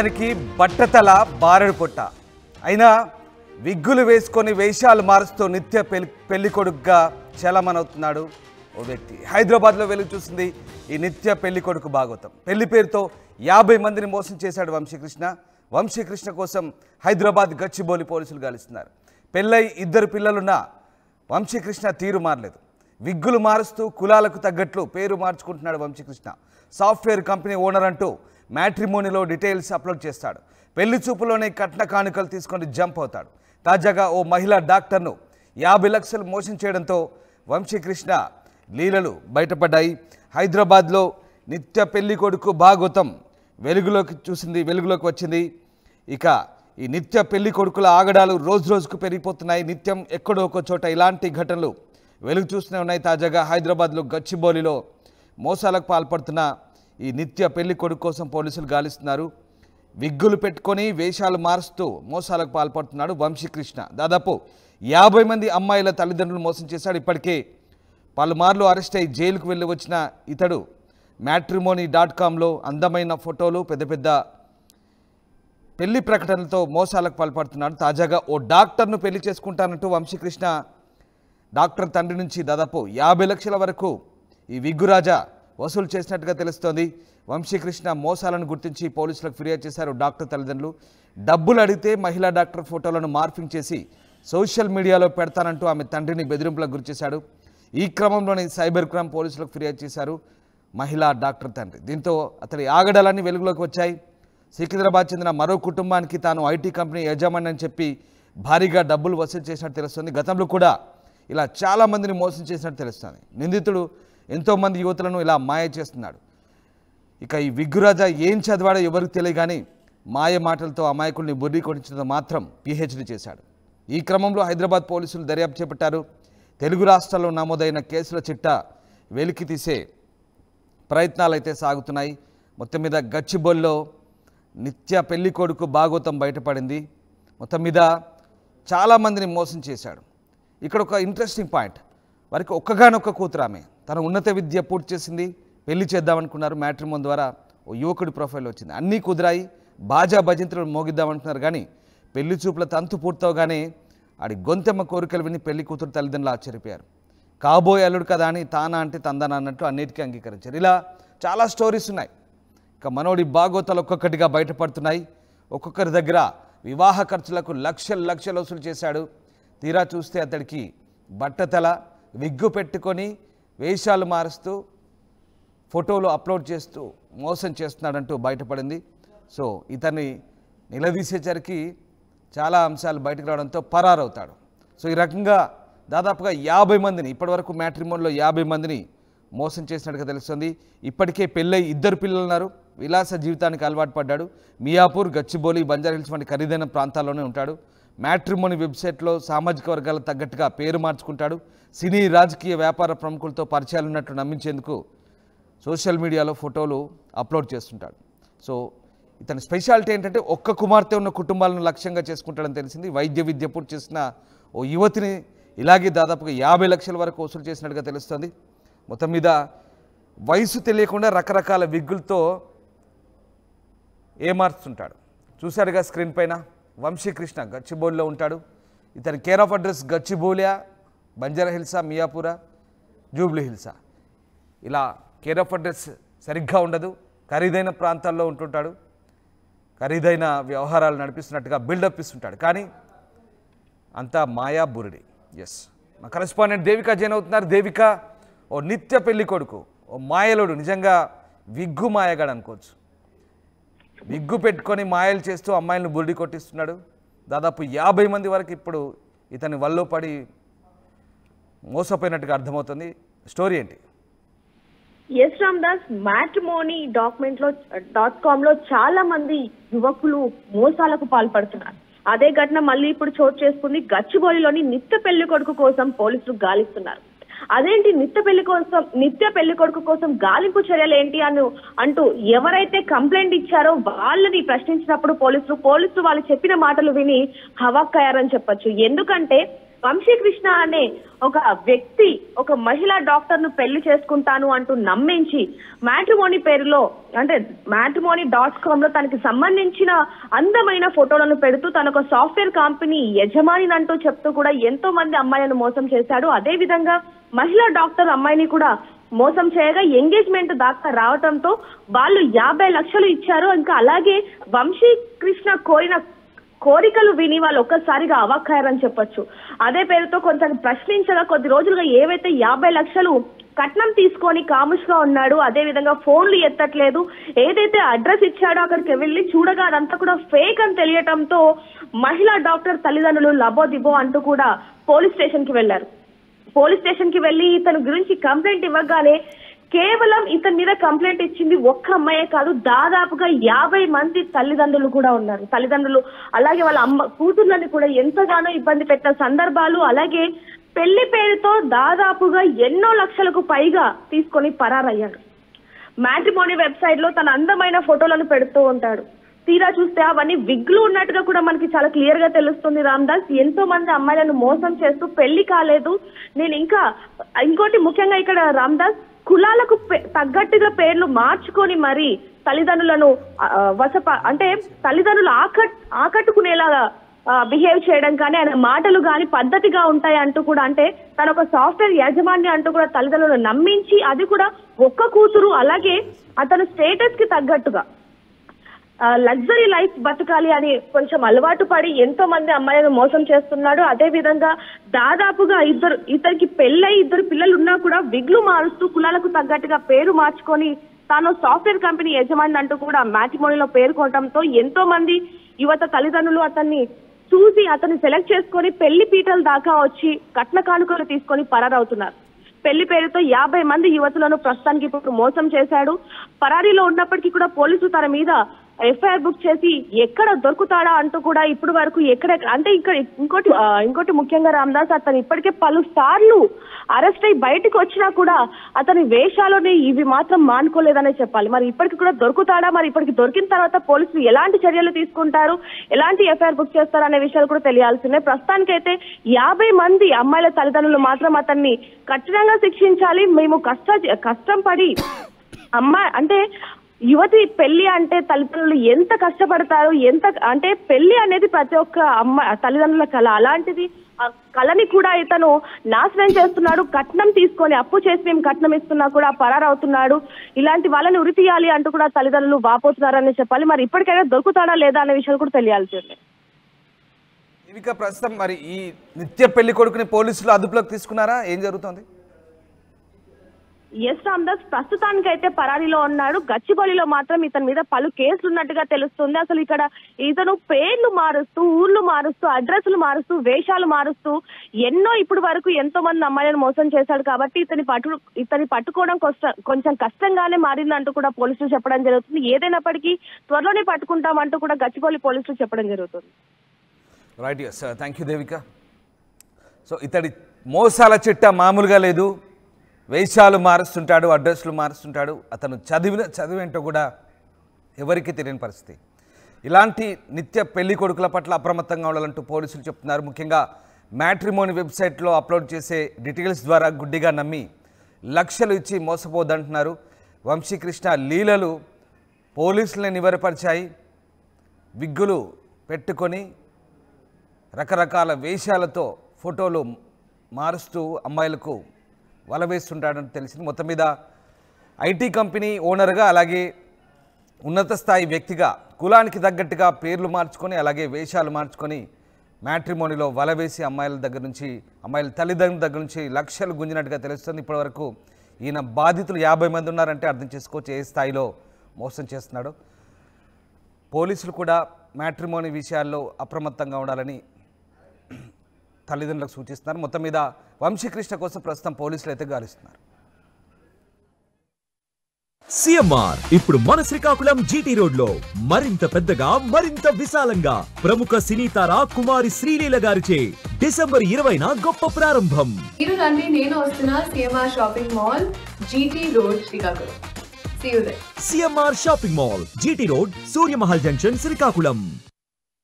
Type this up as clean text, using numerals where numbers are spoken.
ఇతనికి బట్టతల బారెడు పొట్ట అయినా విగ్గులు వేసుకొని వేషాలు మారుస్తూ నిత్య పెళ్లి కొడుకుగా చలమనవుతున్నాడు ఓ వ్యక్తి. హైదరాబాద్లో వెలుగు చూసింది ఈ నిత్య పెళ్లి కొడుకు భాగవతం. పెళ్లి పేరుతో 50 మందిని మోసం చేశాడు వంశీకృష్ణ. వంశీకృష్ణ కోసం హైదరాబాద్ గచ్చిబౌలి పోలీసులు గాలిస్తున్నారు. పెళ్ళై 2 పిల్లలున్న వంశీకృష్ణ తీరు మారలేదు. విగ్గులు మారుస్తూ కులాలకు తగ్గట్లు పేరు మార్చుకుంటున్నాడు వంశీకృష్ణ. సాఫ్ట్వేర్ కంపెనీ ఓనర్ అంటూ మ్యాట్రిమోనీలో డీటెయిల్స్ అప్లోడ్ చేస్తాడు. పెళ్లి చూపులోనే కట్న కానుకలు తీసుకొని జంప్ అవుతాడు. తాజాగా ఓ మహిళా డాక్టర్ను 50 లక్షలు మోసం చేయడంతో వంశీకృష్ణ లీలలు బయటపడ్డాయి. హైదరాబాద్లో నిత్య పెళ్లి కొడుకు భాగవతం వెలుగులోకి వచ్చింది. ఇక ఈ నిత్య పెళ్లి కొడుకుల ఆగడాలు రోజు రోజుకు పెరిగిపోతున్నాయి. నిత్యం ఎక్కడో ఒక చోట ఇలాంటి ఘటనలు వెలుగు చూస్తూనే ఉన్నాయి. తాజాగా హైదరాబాద్లో గచ్చిబౌలిలో మోసాలకు పాల్పడుతున్న ఈ నిత్య పెళ్లి కొడుకు కోసం పోలీసులు గాలిస్తున్నారు. విగ్గులు పెట్టుకొని వేషాలు మారుస్తూ మోసాలకు పాల్పడుతున్నాడు వంశీకృష్ణ. దాదాపు 50 మంది అమ్మాయిల తల్లిదండ్రులు మోసం చేశాడు. ఇప్పటికే పలుమార్లు అరెస్ట్ అయి జైలుకు వెళ్ళి వచ్చిన ఇతడు matrimony.comలో అందమైన ఫోటోలు పెద్ద పెద్ద పెళ్లి ప్రకటనలతో మోసాలకు పాల్పడుతున్నాడు. తాజాగా ఓ డాక్టర్ను పెళ్లి చేసుకుంటానంటూ వంశీకృష్ణ డాక్టర్ తండ్రి నుంచి దాదాపు 50 లక్షల వరకు ఈ విగ్గురాజా వసూలు చేసినట్టుగా తెలుస్తోంది. వంశీకృష్ణ మోసాలను గుర్తించి పోలీసులకు ఫిర్యాదు చేశారు డాక్టర్ తల్లిదండ్రులు. డబ్బులు అడిగితే మహిళా డాక్టర్ ఫోటోలను మార్ఫింగ్ చేసి సోషల్ మీడియాలో పెడతానంటూ ఆమె తండ్రిని బెదిరింపులకు గురిచేశాడు. ఈ క్రమంలోనే సైబర్ క్రైమ్ పోలీసులకు ఫిర్యాదు చేశారు మహిళా డాక్టర్ తండ్రి. దీంతో అతడి ఆగడాలన్నీ వెలుగులోకి వచ్చాయి. సికింద్రాబాద్ చెందిన మరో కుటుంబానికి తాను ఐటీ కంపెనీ యజమాని అని చెప్పి భారీగా డబ్బులు వసూలు చేసినట్టు తెలుస్తుంది. గతంలో కూడా ఇలా చాలామందిని మోసం చేసినట్టు తెలుస్తుంది. నిందితుడు ఎంతోమంది యువతులను ఇలా మాయ చేస్తున్నాడు. ఇక ఈ విగ్గురాజా ఏం చదివాడో ఎవరికి తెలియదు కానీ మాయ మాటలతో అమాయకుల్ని బుర్రి కొట్టించడంతో మాత్రం PhD చేశాడు. ఈ క్రమంలో హైదరాబాద్ పోలీసులు దర్యాప్తు చేపట్టారు. తెలుగు రాష్ట్రాల్లో నమోదైన కేసుల చిట్టా వెలికి తీసే ప్రయత్నాలు అయితే సాగుతున్నాయి. మొత్తం మీద గచ్చిబౌలిలో నిత్య పెళ్లి కొడుకు భాగవతం బయటపడింది. మొత్తం మీద చాలామందిని మోసం చేశాడు. ఇక్కడ ఒక ఇంట్రెస్టింగ్ పాయింట్, వారికి ఒక్కగానొక్క కూతురు ఆమె. తన ఉన్నత విద్య పూర్తి చేసింది. పెళ్లి చేద్దామనుకున్నారు. మ్యాట్రిమోన్ ద్వారా ఓ యువకుడి ప్రొఫైల్ వచ్చింది. అన్నీ కుదిరాయి. బాజా భజంతులు మోగిద్దామనుకున్నారు కానీ పెళ్లి చూపుల తంతు పూర్తవగానే ఆడి గొంతెమ్మ కోరికలు విని పెళ్లి కూతురు తల్లిదండ్రులు ఆశ్చర్యపోయారు. కాబోయే అల్లుడు కదా అని తానా అంటే తందానా అన్నట్టు అన్నిటికీ అంగీకరించారు. ఇలా చాలా స్టోరీస్ ఉన్నాయి. ఇక మనోడి భాగవతాలు ఒక్కొక్కటిగా బయటపడుతున్నాయి. ఒక్కొక్కరి దగ్గర వివాహ ఖర్చులకు లక్షలు వసూలు చేశాడు. తీరా చూస్తే అతడికి బట్టతల, విగ్గు పెట్టుకొని వేషాలు మారుస్తూ ఫోటోలు అప్లోడ్ చేస్తూ మోసం చేస్తున్నాడంటూ బయటపడింది. సో ఇతన్ని నిలదీసేసరికి చాలా అంశాలు బయటకు రావడంతో పరారవుతాడు. సో ఈ రకంగా దాదాపుగా 50 మందిని ఇప్పటివరకు మ్యాట్రిమోన్లో 50 మందిని మోసం చేసినట్టుగా తెలుస్తుంది. ఇప్పటికే పెళ్ళై 2 పిల్లలు ఉన్నారు. విలాస జీవితానికి అలవాటు పడ్డాడు. మియాపూర్, గచ్చిబౌలి, బంజారాహిల్స్ వంటి ఖరీదైన ప్రాంతాల్లోనే ఉంటాడు. మ్యాట్రిమోనీ వెబ్సైట్లో సామాజిక వర్గాలకు తగ్గట్టుగా పేరు మార్చుకుంటాడు. సినీ, రాజకీయ, వ్యాపార ప్రముఖులతో పరిచయాలు ఉన్నట్టు నమ్మించేందుకు సోషల్ మీడియాలో ఫోటోలు అప్లోడ్ చేస్తుంటాడు. సో ఇతని స్పెషాలిటీ ఏంటంటే ఒక్క కుమార్తె ఉన్న కుటుంబాలను లక్ష్యంగా చేసుకుంటాడని తెలిసింది. వైద్య విద్య పూర్తి చేసిన ఓ యువతిని ఇలాగే దాదాపుగా 50 లక్షల వరకు వసూలు చేసినట్టుగా తెలుస్తుంది. మొత్తం మీద వయసు తెలియకుండా రకరకాల విగ్గులతో ఏమార్చుతుంటాడు. చూశాడుగా స్క్రీన్ పైన వంశీకృష్ణ గచ్చిబౌలిలో ఉంటాడు. ఇతని కేర్ ఆఫ్ అడ్రస్ గచ్చిబౌలియా, బంజారాహిల్సా, మియాపూరా, జూబ్లీ హిల్సా. ఇలా కేర్ ఆఫ్ అడ్రస్ సరిగ్గా ఉండదు. ఖరీదైన ప్రాంతాల్లో ఉంటుంటాడు. ఖరీదైన వ్యవహారాలు నడిపిస్తున్నట్టుగా బిల్డప్ ఇస్తుంటాడు. కానీ అంతా మాయా బురిడి. ఎస్, మా కరెస్పాండెంట్ దేవిక జైన్ అవుతున్నారు. దేవిక, ఓ నిత్య పెళ్లి కొడుకు, ఓ మాయలోడు, నిజంగా విగ్గు మాయగాడు అనుకోవచ్చు. విగ్గు పెట్టుకొని మాయలు చేస్తూ అమ్మాయిలను బురిడి కొట్టిస్తున్నాడు. దాదాపు 50 మంది వరకు ఇప్పుడు ఇతని వల్లో పడి మోసపోయినట్టుగా అర్థమవుతుంది. స్టోరీ ఏంటి? ఎస్ రామ్దాస్, matrimony.com లో చాలా మంది యువకులు మోసాలకు పాల్పడుతున్నారు. అదే ఘటన మళ్ళీ ఇప్పుడు చోటు చేసుకుంది. గచ్చిబౌలిలోని నిత్య పెళ్లి కొడుకు కోసం పోలీసులు గాలిస్తున్నారు. అదేంటి నిత్య పెళ్లి కొడుకు కోసం గాలింపు చర్యలు ఏంటి అంటూ ఎవరైతే కంప్లైంట్ ఇచ్చారో వాళ్ళని ప్రశ్నించినప్పుడు పోలీసులు వాళ్ళు చెప్పిన మాటలు విని హవాక్కయ్యారని చెప్పొచ్చు. ఎందుకంటే వంశీకృష్ణ అనే ఒక వ్యక్తి ఒక మహిళా డాక్టర్ ను పెళ్లి చేసుకుంటాను అంటూ నమ్మించి మ్యాట్రిమోనీ పేరులో అంటే matrimony.com లో తనకి సంబంధించిన అందమైన ఫోటోలను పెడుతూ తన ఒక సాఫ్ట్వేర్ కంపెనీ యజమాని అంటూ చెప్తూ కూడా ఎంతో మంది అమ్మాయిలను మోసం చేశాడు. అదే విధంగా మహిళా డాక్టర్ అమ్మాయిని కూడా మోసం చేయగా ఎంగేజ్మెంట్ దాకా రావడంతో వాళ్ళు 50 లక్షలు ఇచ్చారు. ఇంకా అలాగే వంశీకృష్ణ కోరికలు విని వాళ్ళు ఒక్కసారిగా అవాక్కయ్యారని చెప్పొచ్చు. అదే పేరుతో కొంచెం ప్రశ్నించగా కొద్ది రోజులుగా ఏవైతే 50 లక్షలు కట్నం తీసుకొని కాముష్గా ఉన్నాడు, అదే విధంగా ఫోన్లు ఎత్తట్లేదు, ఏదైతే అడ్రస్ ఇచ్చాడో అక్కడికి వెళ్ళి చూడగా అదంతా కూడా ఫేక్ అని తెలియటంతో మహిళా డాక్టర్ తల్లిదండ్రులు లబోదిబో అంటూ కూడా పోలీస్ స్టేషన్ కి వెళ్లారు. పోలీస్ స్టేషన్ కి వెళ్లి ఇతని గురించి కంప్లైంట్ ఇవ్వగానే కేవలం ఇతని మీద కంప్లైంట్ ఇచ్చింది ఒక్క అమ్మాయే కాదు, దాదాపుగా 50 మంది తల్లిదండ్రులు కూడా ఉన్నారు. తల్లిదండ్రులు అలాగే వాళ్ళ కూతుర్లని కూడా ఎంతగానో ఇబ్బంది పెట్టిన సందర్భాలు, అలాగే పెళ్లి పేరుతో దాదాపుగా ఎన్నో లక్షలకు పైగా తీసుకొని పరారయ్యాడు. మ్యాట్రిమోనీ వెబ్సైట్ లో తన అందమైన ఫోటోలను పెడుతూ ఉంటాడు. తీరా చూస్తే అవన్నీ విగ్లు ఉన్నట్టుగా కూడా మనకి చాలా క్లియర్ గా తెలుస్తుంది. రామ్దాస్ ఎంతో మంది అమ్మాయిలను మోసం చేస్తూ పెళ్లి కాలేదు. నేను ఇంకోటి ముఖ్యంగా ఇక్కడ రామ్దాస్ కులాలకు తగ్గట్టుగా పేర్లు మార్చుకొని మరి తల్లిదండ్రులను అంటే తల్లిదండ్రులు ఆకట్టుకునేలాగా బిహేవ్ చేయడం కానీ ఆయన మాటలు కానీ పద్ధతిగా ఉంటాయి అంటూ కూడా, అంటే తన ఒక సాఫ్ట్వేర్ యాజమాన్యం అంటూ కూడా తల్లిదండ్రులను నమ్మించి అది కూడా ఒక్క కూతురు, అలాగే అతను స్టేటస్ కి తగ్గట్టుగా లగ్జరీ లైఫ్ బతకాలి అని కొంచెం అలవాటు పడి ఎంతో మంది అమ్మాయిలను మోసం చేస్తున్నాడు. అదే విధంగా దాదాపుగా ఇద్దరికి పెళ్ళై 2 పిల్లలు ఉన్నా కూడా విగ్లు మారుస్తూ కులాలకు తగ్గట్టుగా పేరు మార్చుకొని తాను సాఫ్ట్వేర్ కంపెనీ యజమాని అంటూ కూడా మ్యాట్రిమోనీలో పేర్కొనడంతో ఎంతో మంది యువత తల్లిదండ్రులు అతన్ని చూసి అతన్ని సెలెక్ట్ చేసుకొని పెళ్లి పీటల దాకా వచ్చి కట్న కానుకలు తీసుకొని పరారవుతున్నారు. పెళ్లి పేరుతో 50 మంది యువతులను ప్రస్తుతానికి ఇప్పుడు మోసం చేశాడు. పరారీలో ఉన్నప్పటికీ కూడా పోలీసులు తన మీద ఎఫ్ఐఆర్ బుక్ చేసి ఎక్కడ దొరుకుతాడా అంటూ కూడా ఇప్పుడు వరకు అంటే ఇక్కడ ఇంకోటి ముఖ్యంగా రామ్దాస్ అతను ఇప్పటికే పలు సార్లు అరెస్ట్ అయి బయటకు వచ్చినా కూడా అతని వేషాలని ఇవి మాత్రం మానుకోలేదనే చెప్పాలి. మరి ఇప్పటికి కూడా దొరుకుతాడా, మరి ఇప్పటికి దొరికిన తర్వాత పోలీసులు ఎలాంటి చర్యలు తీసుకుంటారు, ఎలాంటి ఎఫ్ఐఆర్ బుక్ చేస్తారు అనే విషయాలు కూడా తెలియాల్సిందే. ప్రస్తుతానికైతే 50 మంది అమ్మాయిల తల్లిదండ్రులు మాత్రం అతన్ని కఠినంగా శిక్షించాలి. మేము కష్టం పడి అంటే యువతి పెళ్లి అంటే తల్లిదండ్రులు ఎంత కష్టపడతారు, అంటే పెళ్లి అనేది ప్రతి ఒక్క తల్లిదండ్రుల కళ. అలాంటిది ఆ కళని కూడా ఇతను నాశనం చేస్తున్నాడు. కట్నం తీసుకొని అప్పు చేసి మేము కట్నం ఇస్తున్నా కూడా పరారవుతున్నాడు. ఇలాంటి వాళ్ళని ఉరి తీయాలి అంటూ కూడా తల్లిదండ్రులు వాపోతున్నారని చెప్పాలి. మరి ఇప్పటికైనా దొరుకుతాడా లేదా అనే విషయాలు కూడా తెలియాల్సిందే. ఇక ప్రస్తుతం మరి ఈ నిత్య పెళ్లి కొడుకుని పోలీసులు అదుపులోకి తీసుకున్నారా, ఏం జరుగుతుంది? ఎస్ రామ్దాస్ ప్రస్తుతానికైతే పరారీలో ఉన్నాడు. గచ్చిబౌలిలో మాత్రం ఇతని మీద పలు కేసులు ఉన్నట్టుగా తెలుస్తుంది. అసలు ఇక్కడ ఇతను పేర్లు మారుస్తూ, ఊర్లు మారుస్తూ, అడ్రస్లు మారుస్తూ, వేషాలు మారుస్తూ ఎన్నో ఇప్పుడు వరకు ఎంతో మంది అమ్మాయిలను మోసం చేశాడు. కాబట్టి ఇతని పట్టుకోవడం కొంచెం కష్టంగానే మారిందంటూ కూడా పోలీసులు చెప్పడం జరుగుతుంది. ఏదైనప్పటికీ త్వరలోనే పట్టుకుంటామంటూ కూడా గచ్చిబౌలి పోలీసులు చెప్పడం జరుగుతుంది. Right, yes, thank you Devika. So ఇతడి మోసాల చిట్ట మామూలుగా లేదు. వేషాలు మారుస్తుంటాడు, అడ్రస్లు మారుస్తుంటాడు. అతను చదివేంటో కూడా ఎవరికి తెలియని పరిస్థితి. ఇలాంటి నిత్య పెళ్లి కొడుకుల పట్ల అప్రమత్తంగా ఉండాలంటూ పోలీసులు చెప్తున్నారు. ముఖ్యంగా మ్యాట్రిమోనీ వెబ్సైట్లో అప్లోడ్ చేసే డీటెయిల్స్ ద్వారా గుడ్డిగా నమ్మి లక్షలు ఇచ్చి మోసపోద్దంటున్నారు. వంశీకృష్ణ లీలలు పోలీసులని నివరపరిచాయి. విగ్గులు పెట్టుకొని రకరకాల వేషాలతో ఫోటోలు మారుస్తూ అమ్మాయిలకు వలవేస్తుంటాడని తెలిసింది. మొత్తం మీద ఐటీ కంపెనీ ఓనర్గా, అలాగే ఉన్నత స్థాయి వ్యక్తిగా కులానికి తగ్గట్టుగా పేర్లు మార్చుకొని, అలాగే వేషాలు మార్చుకొని మ్యాట్రిమోనీలో వలవేసి అమ్మాయిల తల్లిదండ్రుల దగ్గర నుంచి లక్షలు గుంజినట్టుగా తెలుస్తుంది. ఇప్పటివరకు ఈయన బాధితులు 50 మంది ఉన్నారంటే అర్థం చేసుకోవచ్చు ఏ స్థాయిలో మోసం చేస్తున్నాడు. పోలీసులు కూడా మ్యాట్రిమోనీ విషయాల్లో అప్రమత్తంగా ఉండాలని తల్లిదండ్రులకు సూచిస్తున్నారు. మొత్తం మీద వంశీకృష్ణ కోసం ప్రస్తుతం పోలీసులు అయితే గాలిస్తున్నారు. సిఎంఆర్ ఇప్పుడు మన శ్రీకాకుళం జీటీ రోడ్ లో మరింత పెద్దగా, మరింత విశాలంగా ప్రముఖ సినీ తార కుమారి శ్రీలీల గారిచే డిసెంబర్ 20న గొప్ప ప్రారంభం. మీరు రండి, నేను వస్తున్నా CMR shopping mall, GT road, Srikakulam. See you there. CMR shopping mall, GT road, Surya Mahal junction, Srikakulam.